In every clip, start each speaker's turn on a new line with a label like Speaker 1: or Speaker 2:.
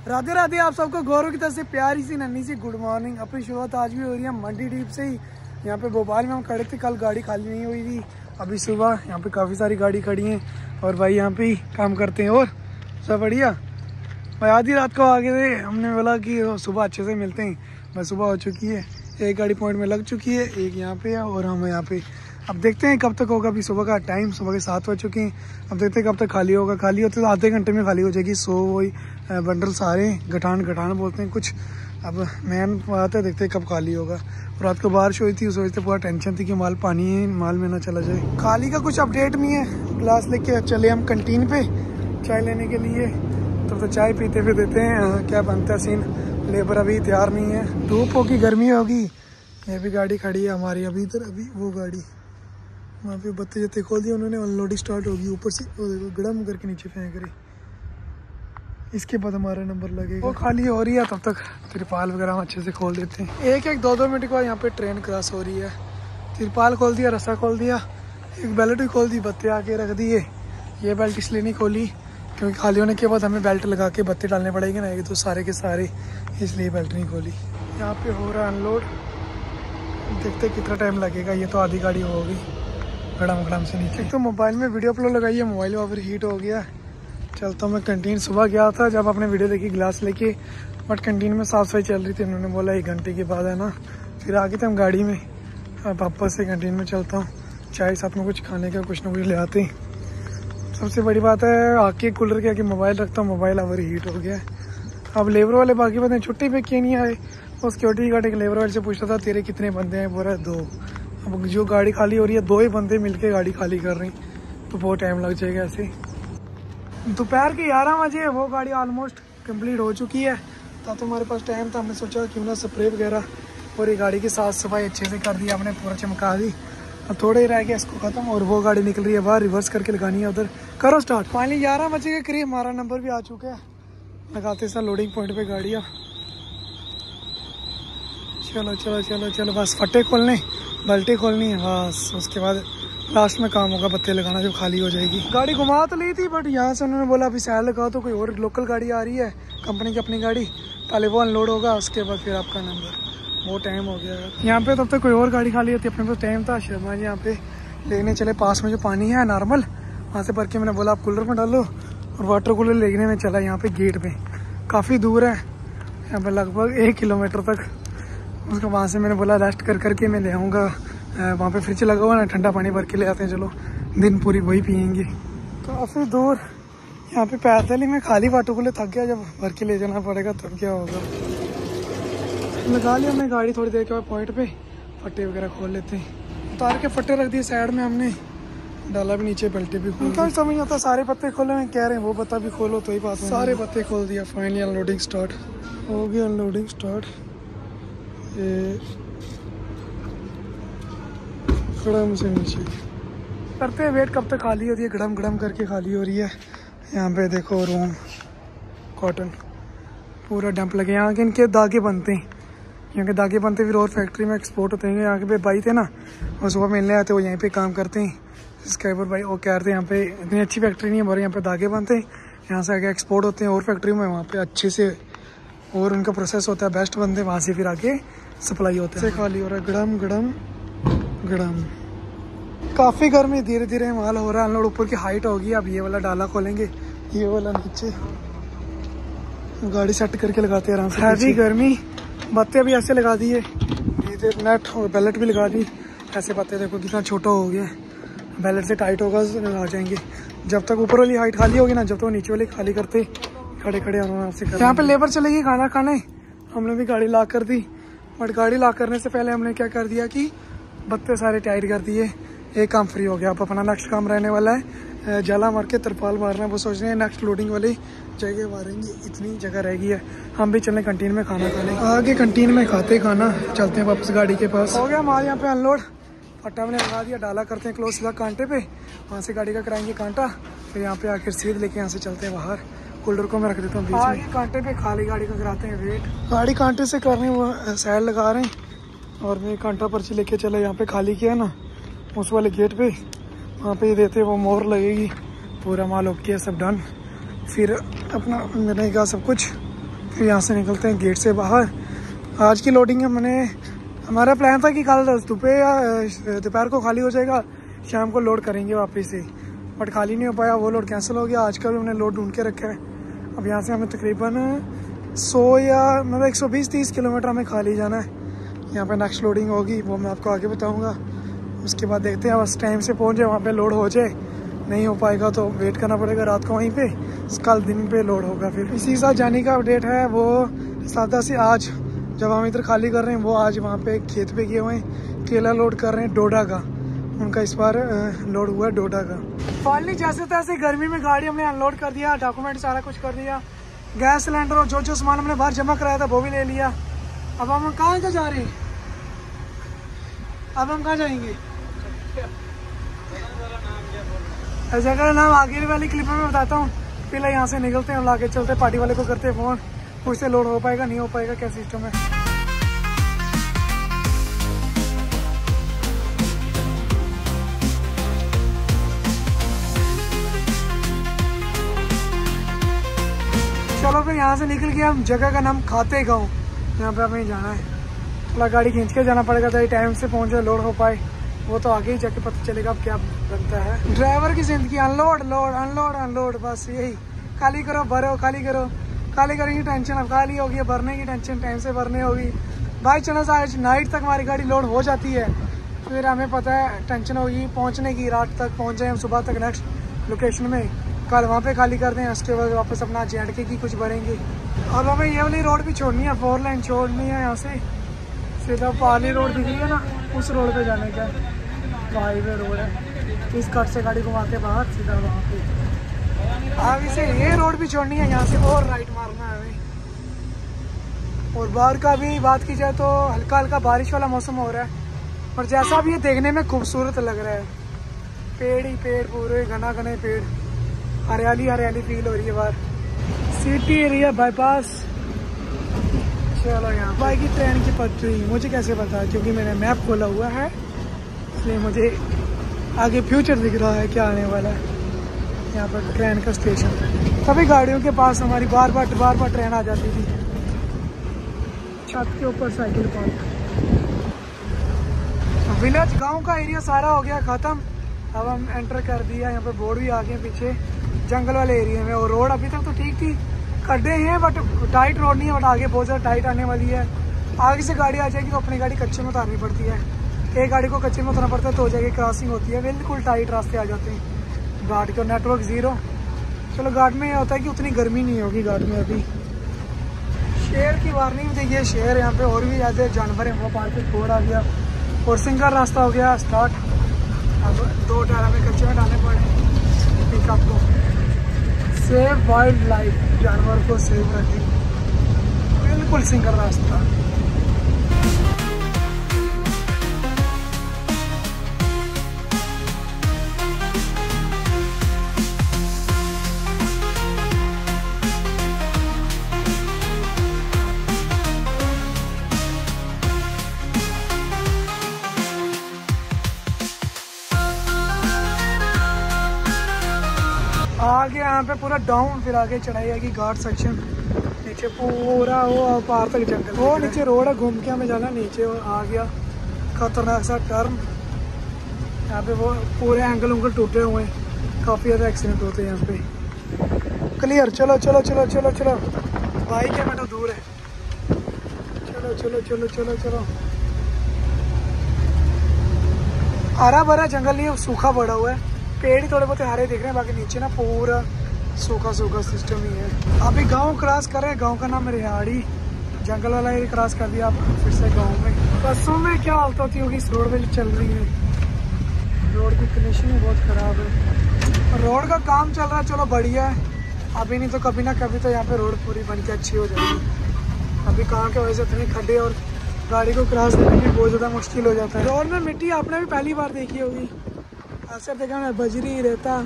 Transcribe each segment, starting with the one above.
Speaker 1: राधे राधे आप सबको गौरव की तरफ से प्यारी सी नन्ही सी गुड मॉर्निंग। अपनी शुरुआत आज भी हो रही है मंडी डीप से ही। यहाँ पे भोपाल में हम खड़े थे, कल गाड़ी खाली नहीं हुई थी। अभी सुबह यहाँ पे काफ़ी सारी गाड़ी खड़ी हैं और भाई यहाँ पे ही काम करते हैं। और सब बढ़िया भाई। आधी रात को आगे थे, हमने बोला कि सुबह अच्छे से मिलते हैं। बस सुबह हो चुकी है, एक गाड़ी पॉइंट में लग चुकी है, एक यहाँ पे है और हम यहाँ पे। अब देखते हैं कब तक होगा। अभी सुबह का टाइम, सुबह के 7 बज चुके हैं। अब देखते हैं कब तक खाली होगा। खाली होते तो आधे घंटे में खाली हो जाएगी। वही बंडल सारे गठान बोलते हैं कुछ। अब मैन बात है, देखते हैं कब खाली होगा। रात को बारिश हुई थी, उस वजह से पूरा टेंशन थी कि माल पानी है, माल में ना चला जाए। खाली का कुछ अपडेट नहीं है। ग्लास लेके चले हम कंटीन पे चाय लेने के लिए। तो चाय पीते हुए देते हैं क्या बनता है सीन। लेबर अभी तैयार नहीं है, धूप होगी, गर्मी होगी। ये भी गाड़ी खड़ी है हमारी अभी इधर। अभी वो गाड़ी वहाँ पे बत्ती जत्ती खोल दिया उन्होंने, अनलोडिंग स्टार्ट होगी। ऊपर से वो देखो गड़म करके नीचे फेंक रही। इसके बाद हमारा नंबर लगेगा। वो खाली हो रही है, तब तक तिरपाल वगैरह हम अच्छे से खोल देते हैं। एक एक 2-2 मिनट के बाद यहाँ पे ट्रेन क्रॉस हो रही है। तिरपाल खोल दिया, रस्सा खोल दिया, एक बेल्ट भी खोल दी, बत्ती आके रख दिए। ये बेल्ट इसलिए नहीं खोली क्योंकि खाली होने के बाद हमें बेल्ट लगा के बत्ती डालने पड़ेगी ना, एक तो सारे के सारे, इसलिए बेल्ट नहीं खोली। यहाँ पे हो रहा है अनलोड, देखते कितना टाइम लगेगा। ये तो आधी गाड़ी होगी गड़म से नीचे। तो मोबाइल में वीडियो अपलोड लगाई है, मोबाइल ओवर हीट हो गया। चलता हूँ मैं कंटीन। सुबह गया था जब आपने वीडियो देखी ग्लास लेके, बट कंटीन में साफ सफाई चल रही थी। उन्होंने बोला 1 घंटे के बाद है ना। फिर आगे थे हम गाड़ी में। अब वापस से कंटीन में चलता हूँ, चाय साथ में कुछ खाने का कुछ ना कुछ ले आते हैं। सबसे बड़ी बात है, आके कूलर के आगे मोबाइल रखता हूँ, मोबाइल ओवर हीट हो गया है। अब लेबर वाले बाकी बताएं छुट्टी पे क्यों नहीं आए। वो सिक्योरिटी गार्ड एक लेबर वाले से पूछता था तेरे कितने बंदे हैं, बोल रहा है 2। अब जो गाड़ी खाली हो रही है 2 ही बंदे मिलके गाड़ी खाली कर रहे हैं, तो बहुत टाइम लग जाएगा ऐसे। दोपहर के 11 बजे वो गाड़ी ऑलमोस्ट कंप्लीट हो चुकी है। तो हमारे पास टाइम था, हमने सोचा क्यों ना स्प्रे वगैरह और ये गाड़ी की साफ सफाई अच्छे से कर दी हमने, पूरा चमका दी। अब थोड़े ही रह गया इसको ख़त्म। और वो गाड़ी निकल रही है बाहर, रिवर्स करके लगानी है उधर। करो स्टार्ट। फाइनली 11 बजे के करीब हमारा नंबर भी आ चुका है। लगाते सर लोडिंग पॉइंट पे गाड़ियाँ। चलो चलो चलो चलो, बस फट्टे खोलने, बल्टी खोलनी है बस। उसके बाद लास्ट में काम होगा बत्ती लगाना जब खाली हो जाएगी। गाड़ी घुमा तो ली थी, बट यहाँ से उन्होंने बोला अभी साइड लगाओ, तो कोई और लोकल गाड़ी आ रही है कंपनी की अपनी गाड़ी। पहले वो अनलोड होगा, उसके बाद फिर आपका नंबर। बहुत टाइम हो गया है यहाँ पे। तब तक कोई और गाड़ी खाली होती है, अपने पास टाइम था। शर्मा जी यहाँ पे लेने चले, पास में जो पानी है नॉर्मल, वहाँ से भर के मैंने बोला आप कूलर में डालो, और वाटर कूलर लेने में चला यहाँ पे गेट पे। काफ़ी दूर है यहाँ पे, लगभग 1 किलोमीटर तक। उसको वहाँ से मैंने बोला रेस्ट कर करके मैं ले आऊँगा। वहाँ पे फ्रिज लगा हुआ ना, ठंडा पानी भर के ले आते हैं, चलो दिन पूरी वही पियेंगे। काफ़ी दूर यहाँ पे पैदल ही मैं खाली वाटर कूलर थक गया। जब भर के ले जाना पड़ेगा तब क्या होगा। लगा लिया हमने गाड़ी, थोड़ी देर के बाद पॉइंट पे फट्टे वगैरह खोल लेते हैं। उतार के फट्टे रख दिए साइड में, हमने डाला भी नीचे, पलटे भी खोल। उनका समझ आता सारे पत्ते खोले हैं, कह रहे हैं वो पत्ता भी खोलो तो ही बात। सारे पत्ते खोल दिया। फाइनली अनलोडिंग स्टार्ट हो गई। अनलोडिंग स्टार्ट गड़म से नीचे करते हैं। वेट कब तक खाली होती है, गड़म करके खाली हो रही है। यहाँ पे देखो रूम कॉटन पूरा डंप लगे। यहाँ के इनके दागे बनते हैं, यहाँ के दागे बनते फिर और फैक्ट्री में एक्सपोर्ट होते हैं। यहाँ के भाई थे ना, वो सुबह मिलने आते, वो यहीं पे काम करते हैं। स्काइबर भाई वो कह रहे थे यहाँ पे इतनी अच्छी फैक्ट्री नहीं है हमारे, यहाँ पे धागे बनते हैं, यहाँ से आगे एक्सपोर्ट होते हैं और फैक्ट्री में, वहाँ पे अच्छे से और उनका प्रोसेस होता है, बेस्ट बनते हैं, वहाँ से फिर आगे सप्लाई होते हैं। खाली हो रहा है गड़म। काफ़ी गर्मी, धीरे धीरे माल हो रहा है अनलोड। ऊपर की हाइट होगी। अब ये वाला डाला खोलेंगे, ये वाला नीचे गाड़ी सेट करके लगाते हैं आराम से। हैवी गर्मी। बत्ते भी ऐसे लगा दिए, इधर नेट और बेलेट भी लगा दी। ऐसे पत्ते देखो कितना छोटा हो गया, बेलेट से टाइट होगा आ जाएंगे। जब तक ऊपर वाली हाइट खाली होगी ना, जब तक नीचे वाली खाली करते खड़े आराम से। यहाँ पे लेबर चलेगी खाना खाने, हमने भी गाड़ी लॉक कर दी। बट गाड़ी लॉक करने से पहले हमने क्या कर दिया कि बत्ते सारे टाइट कर दिए। एक काम फ्री हो गया। अब अपना नेक्स्ट काम रहने वाला है जाला मार के तरपाल मारना। वो सोच रहे हैं नेक्स्ट लोडिंग वाली जगह मारेंगे, इतनी जगह रह गई है। हम भी चलें कंटीन में खाना खाने। आगे कंटीन में खाते खाना, चलते हैं वापस गाड़ी के पास। हो गया हमारे यहाँ पे अनलोड। फट्टा हमने लगा दिया, डाला करते हैं क्लोज सीधा कांटे पे, वहाँ से गाड़ी का कराएंगे कांटा। फिर यहाँ पे आकर सीध लेके यहाँ से चलते हैं बाहर। कूलर को मैं रख देता हूँ बीच में। कांटे पे खाली गाड़ी का कराते हैं वेट। गाड़ी कांटे से करने वो साइड लगा रहे हैं, और मैं कांटा पर्ची लेके चला। यहाँ पे खाली किया ना उस वाले गेट पे, वहाँ पे देते वो मोहर लगेगी। पूरा माल ओके है, सब डन। फिर अपना मिलेगा सब कुछ, फिर यहाँ से निकलते हैं गेट से बाहर। आज की लोडिंग है हमारा प्लान था कि कल दोपहर को खाली हो जाएगा, शाम को लोड करेंगे वापस से, बट खाली नहीं हो पाया, वो लोड कैंसिल हो गया। आज का भी हमने लोड ढूंढ के रखा है। अब यहाँ से हमें तकरीबन 100 या मतलब 120-30 किलोमीटर हमें खाली जाना है। यहाँ पे नेक्स्ट लोडिंग होगी, वो मैं आपको आगे बताऊँगा। उसके बाद देखते हैं बस टाइम से पहुँच जाए, वहाँ पे लोड हो जाए। नहीं हो पाएगा तो वेट करना पड़ेगा रात को वहीं पे, कल दिन पे लोड होगा। फिर इसी साथ जाने का अपडेट है वो सादा से आज जब हम इधर खाली कर रहे हैं, वो आज वहाँ पे खेत पे गए हुए हैं, केला लोड कर रहे हैं डोडा का। उनका इस बार लोड हुआ है डोडा का। फाइनली जैसे तैसे गर्मी में गाड़ी हमने अनलोड कर दिया, डॉक्यूमेंट सारा कुछ कर दिया, गैस सिलेंडर और जो सामान हमने बाहर जमा कराया था वो भी ले लिया। अब हम कहाँ का जा रहे हैं? अब हम कहाँ जाएंगे? जगह का नाम आगे वाली क्लिप में बताता हूँ। पहले यहाँ से निकलते हैं, लाके चलते हैं, पार्टी वाले को करते हैं फ़ोन, उससे लोड हो पाएगा नहीं हो पाएगा, क्या सिस्टम है। चलो फिर यहाँ से निकल के हम जगह का नाम खाते गाँव, यहाँ पे हमें जाना है। थोड़ा गाड़ी खींच के जाना पड़ेगा ताकि टाइम से पहुँचे, लोड हो पाए। वो तो आगे ही जाके पता चलेगा अब क्या बनता है। ड्राइवर की जिंदगी अनलोड लोड अनलोड अनलोड, बस यही, खाली करो भरो, खाली करो, खाली करने की टेंशन अब खाली होगी, भरने की टेंशन टाइम से भरने होगी। बाई चांस आज नाइट तक हमारी गाड़ी लोड हो जाती है, फिर हमें पता है टेंशन होगी पहुंचने की, रात तक पहुंच जाए हम सुबह तक नेक्स्ट लोकेशन में, कल वहाँ पे खाली कर दें, उसके बाद वापस अपना JNK की कुछ भरेंगे। अब हमें ये वाली रोड भी छोड़नी है, 4 लाइन छोड़नी है, यहाँ से सीधा पाली रोड दिख रही है ना, उस रोड पे जाने का हाईवे रोड है। इस कट से गाड़ी घुमा के बाहर सीधा वहाँ पे। अब इसे ये रोड भी छोड़नी है, यहाँ से और राइट मारना है हमें। और बाहर का भी बात की जाए तो हल्का हल्का बारिश वाला मौसम हो रहा है, पर जैसा भी ये देखने में खूबसूरत लग रहा है, पेड़ ही पेड़, पूरे घना घने पेड़, हरियाली हरियाली फील हो रही है बाहर। City area bypass. चलो यहाँ बाइक की ट्रेन की पटरी मुझे कैसे पता है, क्योंकि मैंने मैप खोला हुआ है, इसलिए मुझे आगे फ्यूचर दिख रहा है क्या आने वाला है। यहाँ पर ट्रेन का स्टेशन, सभी गाड़ियों के पास हमारी बार बार ट्रेन आ जाती थी। छत के ऊपर साइकिल पार्क। विलेज गांव का एरिया सारा हो गया ख़त्म। अब हम एंटर कर दिया, यहाँ पे बोर्ड भी आ गए पीछे, जंगल वाले एरिया में। और रोड अभी तक तो ठीक थी, खड्डे हैं बट टाइट रोड नहीं है, बट आगे बहुत ज़्यादा टाइट आने वाली है। आगे से गाड़ी आ जाएगी तो अपनी गाड़ी कच्चे में उतारनी पड़ती है, एक गाड़ी को कच्चे में उतारना पड़ता है तो हो जाएगी, क्रॉसिंग होती है, बिल्कुल टाइट रास्ते आ जाते हैं। घाट का नेटवर्क ज़ीरो। चलो घाट में यह होता है कि उतनी गर्मी नहीं होगी घाट में। अभी शेर की वार्निंग देखिए, शेर यहाँ पे और भी ज़्यादा जानवर हैं, वो पार पे छोड़ आ गया। और सिंगल रास्ता हो गया स्टार्ट। अब 2 टायर हमें कच्चे में डालने पड़े पिकअप को। सेव वाइल्ड लाइफ, जानवर को सेव रखें, बिल्कुल सिंगल रास्ता। आगे यहाँ पे पूरा डाउन, फिर आगे चढ़ाई आएगी घाट सेक्शन, नीचे पूरा वो पार तक जंगल, वो नीचे रोड है, घूम के हमें जाना नीचे। और आ गया खतरनाक सा टर्न, यहाँ पे वो पूरे एंगल उंगल टूटे हुए हैं, काफ़ी ज़्यादा एक्सीडेंट होते हैं यहाँ पे। क्लियर, चलो चलो चलो चलो चलो, बाइक है बेटा दूर है, चलो चलो चलो चलो चलो। हरा भरा जंगल नहीं है, सूखा पड़ा हुआ है, पेड़ ही थोड़े बहुत हरे दिख रहे हैं, बाकी नीचे ना पूरा सूखा सूखा सिस्टम ही है। अभी गांव क्रॉस कर रहे हैं, गांव का नाम रिहाड़ी, जंगल वाला एरिया क्रॉस कर दिया आप, फिर से गांव में। बसों में क्या हालत होती होगी, इस रोड पे चल रही है, रोड की कंडीशन ही बहुत ख़राब है। रोड का काम चल रहा है, चलो बढ़िया है, अभी नहीं तो कभी ना कभी तो यहाँ पे रोड पूरी बन के अच्छी हो जाएगी। अभी कहाँ के वजह से इतने खड्डे और गाड़ी को क्रॉस करने में बहुत ज़्यादा मुश्किल हो जाता है। रोड में मिट्टी आपने भी पहली बार देखी होगी, अक्सर देखा मैं बजरी रहता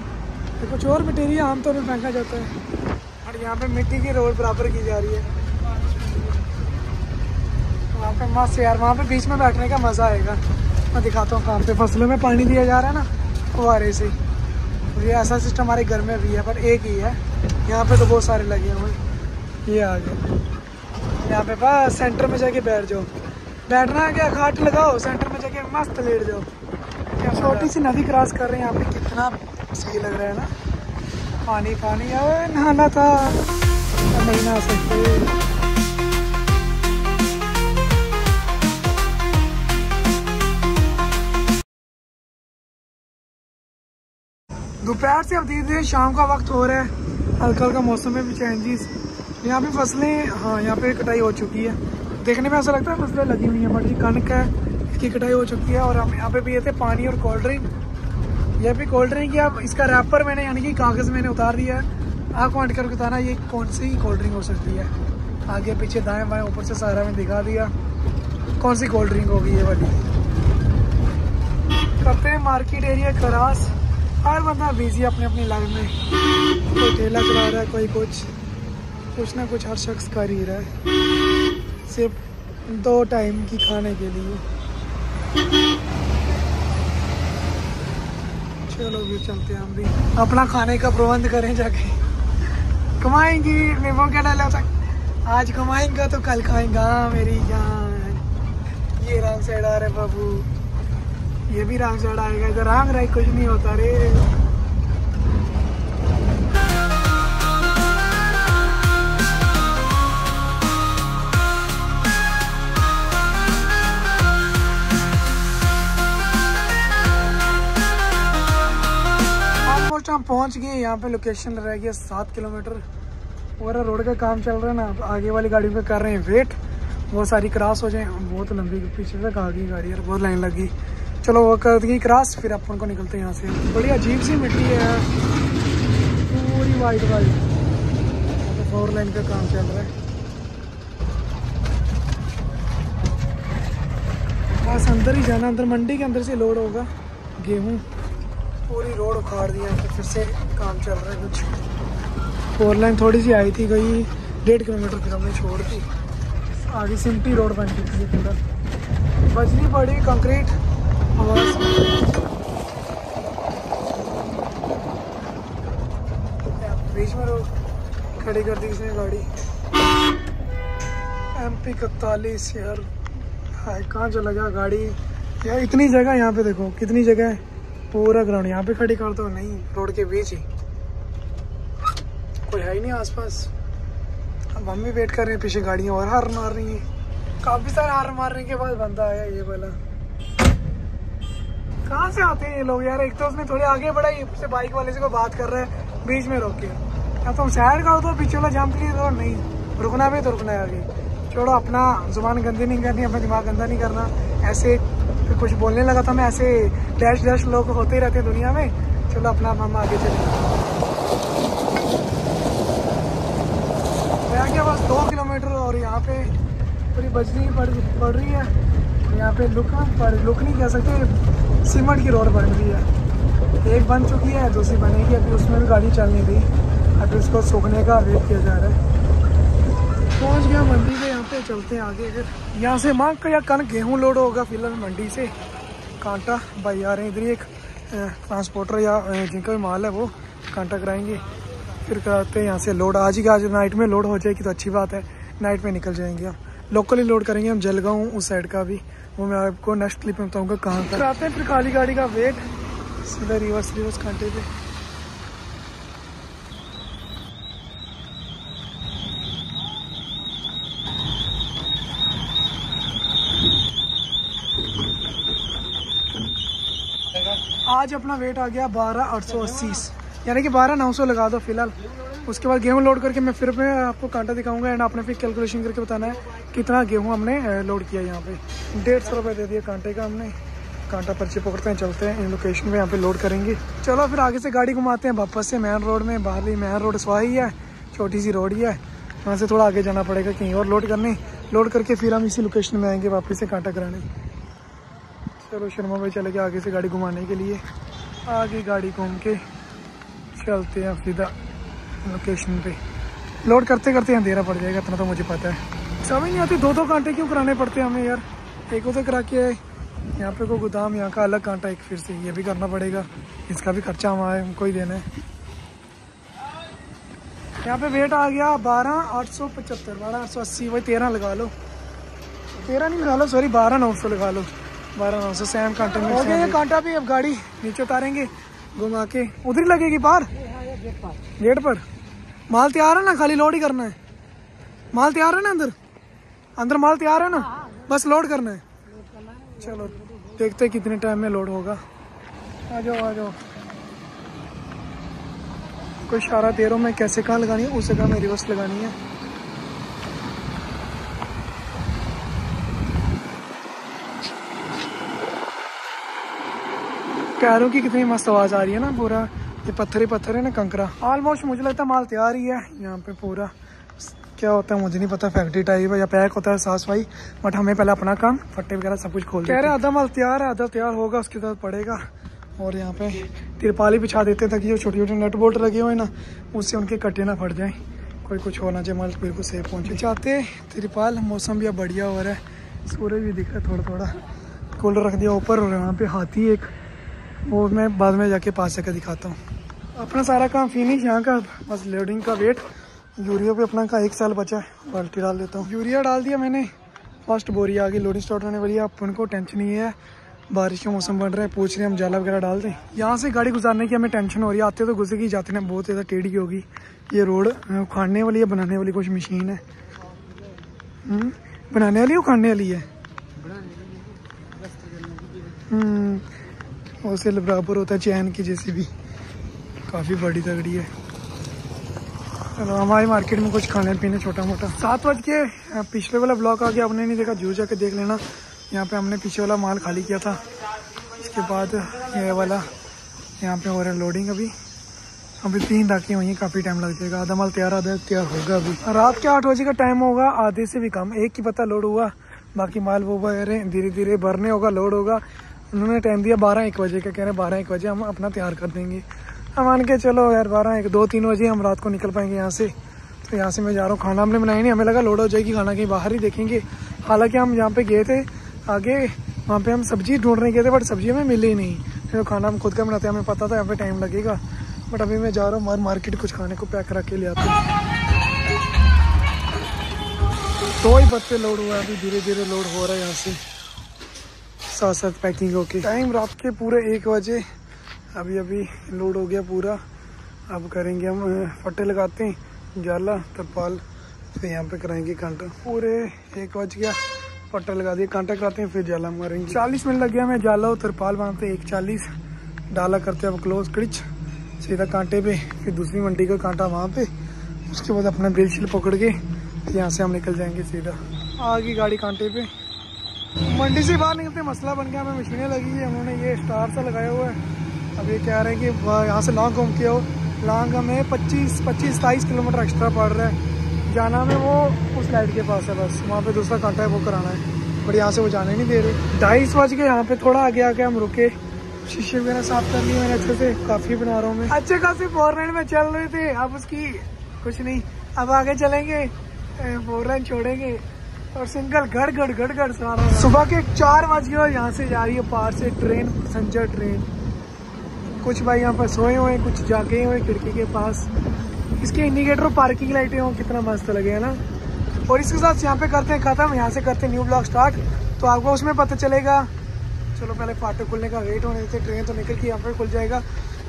Speaker 1: तो कुछ और मटेरियल आमतौर पर फेंका जाता है, और यहाँ पे मिट्टी की रोड बराबर की जा रही है। वहाँ पे मस्त यार, वहाँ पे बीच में बैठने का मज़ा आएगा। मैं दिखाता हूँ कहाँ पे फसलों में पानी दिया जा रहा है ना फुहारे से, तो ये ऐसा सिस्टम हमारे घर में भी है, पर एक ही है, यहाँ पे तो बहुत सारे लगे हुए हैं। ये आ गए। यहाँ पे बस सेंटर में जाके बैठ जाओ। बैठना है क्या, खाट लगाओ, सेंटर में जाके मस्त लेट जाओ। छोटी सी नदी क्रॉस कर रहे हैं यहाँ पे, कितना सही लग रहा है ना। पानी पानी अब नहाना था, नहीं नहा सकते। दोपहर से अब धीरे धीरे शाम का वक्त हो रहा है, हल्का हल्का मौसम में भी चेंजेस। यहाँ पे फसलें, हाँ यहाँ पे कटाई हो चुकी है। देखने में ऐसा लगता है फसलें लगी हुई हैं, बट ये कणक है, इसकी कटाई हो चुकी है। और हम यहाँ पे पिए थे पानी और कोल्ड ड्रिंक। यह भी कोल्ड ड्रिंक है, अब इसका रैपर मैंने यानी कि कागज़ मैंने उतार दिया है। आँख वाँट कर बताना ये कौन सी कोल्ड ड्रिंक हो सकती है। आगे पीछे दाएँ बाएँ ऊपर से सारा में दिखा दिया कौन सी कोल्ड ड्रिंक होगी ये वाली। करते हैं मार्केट एरिया क्रॉस। हर बंदा बिजी अपनी अपनी लाइफ में, कोई ठेला चला रहा है, कोई कुछ ना कुछ हर शख्स कर ही रहा है, सिर्फ 2 टाइम की खाने के लिए। चलो भी चलते हैं हम भी, अपना खाने का प्रबंध करें जाके। कमाएंगे मैं वो क्या डाला था, आज कमाएंगा तो कल खाएंगा मेरी जान। ये रंग साइड आ रहे बाबू, ये भी रंग साइड आएगा, इधर रंग रही कुछ नहीं होता रे। ऑलमोस्ट हम पहुंच गए, यहाँ पे लोकेशन रह गया 7 किलोमीटर। और रोड का काम चल रहा है ना, आगे वाली गाड़ी पे कर रहे हैं वेट, वो सारी क्रॉस हो जाए। बहुत लंबी पीछे तक आ गई गाड़ी यार, बहुत लाइन लगी। चलो वो कर दी क्रॉस, फिर अपन को निकलते हैं यहाँ से। बड़ी अजीब सी मिट्टी है, पूरी वाइट वाइट। तो 4 लाइन का काम चल रहा है, बस अंदर ही जाना। अंदर मंडी के अंदर से लोड होगा गेहूँ। पूरी रोड उखाड़ दिया, फिर से काम चल रहा है कुछ। 4 लाइन थोड़ी सी आई थी, गई 1.5 किलोमीटर, फिर हमने छोड़ दी। आगे सिंपी रोड बन चुकी है, पूरा बजरी पड़ी कंक्रीट। बीच में रोड खड़ी कर दी इसने गाड़ी। MP 41 यार, हाय कहाँ चला गया गाड़ी यार। इतनी जगह यहाँ पे देखो, कितनी जगह है, पूरा ग्राउंड यहाँ पे खड़ी कर दो। नहीं, रोड के बीच ही, कोई है ही नहीं आसपास। अब हम भी वेट कर रहे हैं, पीछे गाड़ियाँ और हार मार रही हैं। काफ़ी सारे हार मारने के बाद बंदा आया ये वाला। कहाँ से आते हैं ये लोग यार। एक तो उसने थोड़े आगे बढ़ा, से बाइक वाले से कोई बात कर रहा है, बीच में रोक के। या तुम साइड कर दो, पीछे वाला जंप लिए तो नहीं, रुकना भी तो रुकना है आगे। छोड़ो, अपना जुबान गंदी नहीं करनी, अपना दिमाग गंदा नहीं करना। ऐसे फिर कुछ बोलने लगा था मैं, ऐसे डैश लोग होते ही रहते हैं दुनिया में। चलो अपना हम आगे चले। मैं क्या बस 2 किलोमीटर और यहाँ पे पूरी बजरी पड़ रही है। यहाँ पे लुक नहीं कह सकते, सीमेंट की रोड बन रही है। एक बन चुकी है, दूसरी बनेगी, अभी उसमें भी गाड़ी चल नहीं रही। अभी उसको सूखने का वेट किया जा रहा है। पहुँच गया मंडी पे, यहाँ पे चलते हैं आगे। फिर यहाँ से मांग का या कण गेहूँ लोड होगा फिलहाल मंडी से। कांटा भाई आ रहे हैं इधर ही, एक ट्रांसपोर्टर या जिनका भी माल है वो कांटा कराएंगे, फिर कराते हैं यहाँ से लोड। आज नाइट में लोड हो जाएगी तो अच्छी बात है, नाइट में निकल जाएंगे हम। लोकली लोड करेंगे हम जलगांव उस साइड का भी, वो मैं आपको नेक्स्ट क्लिप में बताऊँगा कहाँ पर। आते हैं फिर खाली गाड़ी का वेट, सीधा रिवर्स कांटे पे। आज अपना वेट आ गया 12,880, यानी कि 12,900 लगा दो फिलहाल। उसके बाद गेहूं लोड करके मैं फिर आपको कांटा दिखाऊंगा एंड आपने फिर कैलकुलेशन करके बताना है कितना गेहूं हमने लोड किया। यहाँ पे 150 रुपये दे दिया कांटे का हमने। कांटा पर्ची पकड़ते हैं, चलते हैं इन लोकेशन पे, यहाँ पे लोड करेंगे। चलो फिर आगे से गाड़ी घुमाते हैं वापस से मेन रोड में। बाहर मेन रोड स्वाही है, छोटी सी रोड ही है, वहाँ से थोड़ा आगे जाना पड़ेगा कहीं और लोड करने। लोड करके फिर हम इसी लोकेशन में आएंगे वापस से कांटा कराने। चलो शर्मा भाई चले गए आगे से गाड़ी घुमाने के लिए। आगे गाड़ी घूम के चलते हैं सीधा लोकेशन पे। लोड करते करते अंधेरा पड़ जाएगा, इतना तो मुझे पता है। समझ नहीं आती 2-2 कांटे क्यों कराने पड़ते हैं हमें यार। एक उधर करा के आए, यहाँ पे को गोदाम, यहाँ का अलग कांटा एक फिर से ये भी करना पड़ेगा। इसका भी खर्चा हमको ही देना है। यहाँ पे वेट आ गया 12,875, 12,880, वही 13 लगा लो, 13 नहीं लगा लो, सॉरी 12,900 लगा लो, 12,900 सेम कांटे में हो गया ये कांटा भी। अब गाड़ी नीचे उतारेंगे घुमा के, उधर ही लगेगी बाहर गेट पर। माल तैयार है ना, खाली लोड ही करना है। माल तैयार है ना, अंदर अंदर माल तैयार है ना, बस लोड करना है। चलो देखते हैं कितने टाइम में लोड होगा। आ जाओ आ जाओ, कोई इशारा दे रहा हूँ मैं, कैसे कहाँ लगानी है, उस जगह में रिवर्स लगानी है। पैरों की कितनी मस्त आवाज आ रही है ना, पूरा ये पत्थर ही पत्थर है ना, कंकरा। ऑलमोस्ट मुझे लगता है माल तैयार ही है यहाँ पे पूरा। क्या होता है मुझे नहीं पता, फैक्ट्री टाइप है या पैक होता है साफ सफाई, बट हमें पहले अपना काम फट्टे वगैरह सब कुछ खोल कह रहे हैं। आधा माल तैयार है, आधा तैयार होगा, उसके बाद पड़ेगा। और यहाँ पे तिरपाल ही बिछा देते हैं ताकि जो छोटे छोटे नट बोल्ट लगे हुए ना, उससे उनके कटे ना फट जाए, कोई कुछ होना चाहिए, माल बिल्कुल सेफ पहुँचे। चाहते तिरपाल, मौसम भी अब बढ़िया हो रहा है, सूरज भी दिख रहा है थोड़ा थोड़ा, कूलर रख दिया ऊपर। और वहाँ पे हाथी एक, वो मैं बाद में जाके पास जाकर दिखाता हूँ। अपना सारा काम फिनिश यहाँ का, बस लोडिंग का वेट। यूरिया पे अपना का 1 साल बचा है, बाल्टी डाल देता हूँ। यूरिया डाल दिया मैंने, फर्स्ट बोरी आ गई, लोडिंग स्टार्ट होने वाली है। अपन को टेंशन नहीं है, बारिश का मौसम बन रहा है, पूछ रहे हैं हम जाला वगैरह डाल दें। यहाँ से गाड़ी गुजारने की हमें टेंशन हो रही है, आते तो गुजरेगी, जाते ना बहुत ज़्यादा टेढ़ी होगी ये रोड। उखाड़ने वाली है, बनाने वाली कुछ मशीन है, बनाने वाली उखाड़ने वाली है, उसे बराबर होता है चैन की जैसी भी, काफ़ी बड़ी तगड़ी है। चलो हमारी मार्केट में कुछ खाने पीने छोटा मोटा। 7 बज के, पिछले वाला ब्लॉक आ गया, आपने नहीं देखा जरूर जाके देख लेना। यहाँ पे हमने पीछे वाला माल खाली किया था, इसके बाद ये वाला यहाँ पे हो रहा है लोडिंग। अभी 3 डाके हुई हैं, काफ़ी टाइम लग जाएगा। आधा माल तैयार, आधा तैयार होगा। अभी रात के 8 बजे का टाइम होगा, आधे से भी कम, एक ही पता लोड हुआ, बाकी माल वो वगैरह धीरे धीरे भरने होगा, लोड होगा। उन्होंने टाइम दिया 12-1 बजे का, कह रहे हैं 12-1 बजे हम अपना तैयार कर देंगे। हम मान के चलो यार 12-1, 2-3 बजे हम रात को निकल पाएंगे यहाँ से। तो यहाँ से मैं जा रहा हूँ, खाना हमने बनाया नहीं, हमें लगा लोड हो जाएगी, खाना कहीं बाहर ही देखेंगे। हालांकि हम यहाँ पे गए थे आगे, वहाँ पे हम सब्जी ढूंढने गए थे, बट सब्जी हमें मिली नहीं। फिर खाना हम खुद का बनाते हैं, हमें पता था यहाँ पे टाइम लगेगा। बट अभी मैं जा रहा हूँ मार्केट, कुछ खाने को पैक करा के ले आता हूँ। 2 ही पत्ते लोड हुआ है, अभी धीरे धीरे लोड हो रहा है यहाँ से, साथ पैकिंग होके। टाइम रात के पूरे 1 बजे, अभी अभी लोड हो गया पूरा। अब करेंगे हम फट्टे लगाते हैं, जाला तरपाल, फिर यहाँ पे कराएंगे कांटा। पूरे 1 बज गया, फट्टा लगा दिया, कांटा कराते हैं, फिर जाला मारेंगे। 40 मिनट लग गया, मैं जाला और तरपाल बांधते 1:40, डाला करते अब क्लोज क्रिच सीधा कांटे पे, फिर दूसरी मंडी का कांटा वहाँ पे, उसके बाद अपना बिल शिल पकड़ के यहाँ से हम निकल जाएंगे सीधा। आ गई गाड़ी कांटे पे, मंडी से बाहर निकलते मसला बन गया, हमें मशीनें लगी है, उन्होंने ये स्टार सा लगाया हुआ है। अब ये कह रहे हैं कि यहाँ से लॉन्ग घूम के हो, लॉन्ग हमें 25-27 किलोमीटर एक्स्ट्रा पड़ रहा है। जाना में वो उस लाइट के पास है, बस वहाँ पे दूसरा कांटा है वो कराना है, पर यहाँ से वो जाने नहीं दे रहे। 2:30 बज के यहाँ पे थोड़ा आगे आके हम रुके, शीशे वगैरह साफ कर लिए मैंने अच्छे से, काफ़ी बना रहा हूँ मैं। अच्छे खासी 4 लाइन में चल रहे थे, अब उसकी कुछ नहीं, अब आगे चलेंगे, 4 लाइन छोड़ेंगे और सिंगल गड़ गड़ सारा। सुबह के 4 बज गए और यहाँ से जा रही है पार से ट्रेन, पैसेंजर ट्रेन। कुछ भाई यहाँ पर सोए हुए, कुछ जागे हुए खिड़की के पास। इसके इंडिकेटर और पार्किंग लाइटें हो, कितना मस्त लगे है ना। और इसके साथ यहाँ पे करते हैं खत्म, यहाँ से करते हैं न्यू ब्लॉग स्टार्ट, तो आपको उसमें पता चलेगा। चलो पहले फाटक खुलने का वेट होने देते, ट्रेन तो निकल के यहाँ पर खुल जाएगा।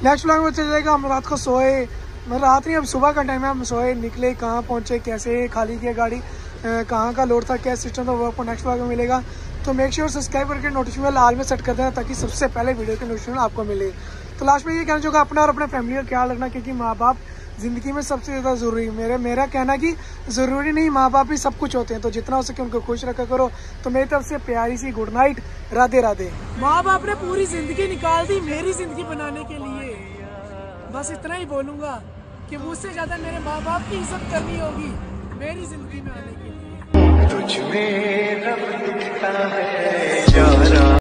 Speaker 1: नेक्स्ट ब्लॉग में चल जाएगा, हम रात को सोए, मतलब रात नहीं, अब सुबह का टाइम है, हम सोए, निकले, कहाँ पहुँचे, कैसे खाली किया गाड़ी, कहाँ का लोड था, क्या सिस्टम था, वो आपको नेक्स्ट ब्लॉग में मिलेगा। तो मेक श्योर सब्सक्राइब करके नोटिफिकेशन लाल में सेट कर देना, ताकि सबसे पहले वीडियो के नोटिफिकेशन आपको मिले। तो लास्ट में ये कहना चाहूँगा, अपना और अपने फैमिली का ख्याल रखना, क्योंकि माँ बाप ज़िंदगी में सबसे ज़्यादा ज़रूरी है। मेरा कहना कि ज़रूरी नहीं, माँ बाप ही सब कुछ होते हैं, तो जितना हो सके उनको खुश रखा करो। तो मेरी तरफ से प्यारी सी गुड नाइट, राधे राधे। माँ बाप ने पूरी ज़िंदगी निकाल दी मेरी ज़िंदगी बनाने के लिए, बस इतना ही बोलूँगा कि मुझसे ज़्यादा मेरे माँ बाप की इज्जत करनी होगी मेरी ज़िंदगी में आने के लिए। तुझ में रब दिखता है।